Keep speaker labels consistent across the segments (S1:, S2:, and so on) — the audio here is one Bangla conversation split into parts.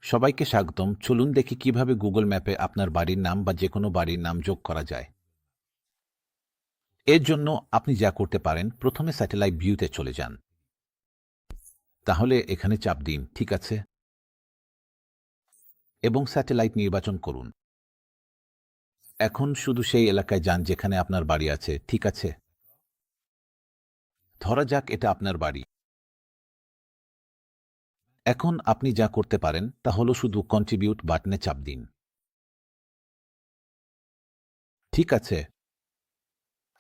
S1: সবাইকে স্বাগতম। চলুন দেখি কিভাবে গুগল ম্যাপে আপনার বাড়ির নাম বা যেকোনো বাড়ির নাম যোগ করা যায়। এর জন্য আপনি যা করতে পারেন, প্রথমে স্যাটেলাইট ভিউতে চলে যান। তাহলে এখানে চাপ দিন, ঠিক আছে? এবং স্যাটেলাইট নির্বাচন করুন। এখন শুধু সেই এলাকায় যান যেখানে আপনার বাড়ি আছে, ঠিক আছে? ধরা যাক এটা আপনার বাড়ি। এখন আপনি যা করতে পারেন তা হলো শুধু কন্ট্রিবিউট বাটনে চাপ দিন। ঠিক আছে?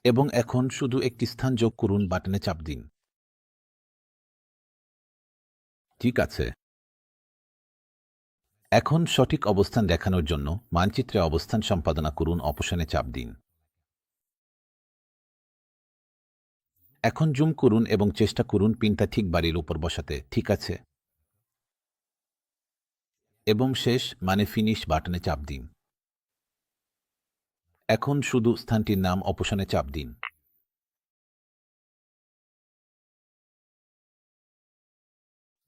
S1: এবং এখন শুধু একটি স্থান যোগ করুন বাটনে চাপ দিন। ঠিক আছে। এখন সঠিক অবস্থান দেখানোর জন্য মানচিত্রে অবস্থান সম্পাদনা করুন অপশনে চাপ দিন। এখন জুম করুন এবং চেষ্টা করুন পিনটা ঠিক বাড়ির উপর বসাতে, ঠিক আছে? এবং শেষ মানে ফিনিশ বাটনে চাপ দিন। এখন শুধু স্থানটির নাম অপশনে চাপ দিন।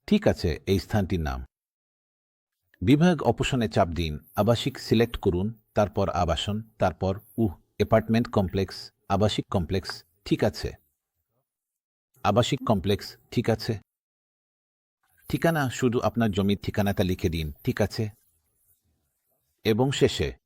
S1: ঠিক আছে, এই স্থানটির নাম। বিভাগ অপশনে চাপ দিন, আবাসিক সিলেক্ট করুন, তারপর আবাসন, তারপর অ্যাপার্টমেন্ট কমপ্লেক্স, আবাসিক কমপ্লেক্স, ঠিক আছে? আবাসিক কমপ্লেক্স, ঠিক আছে? ঠিকানা শুধু আপনার জমির ঠিকানাটা লিখে দিন, ঠিক আছে? এবং শেষে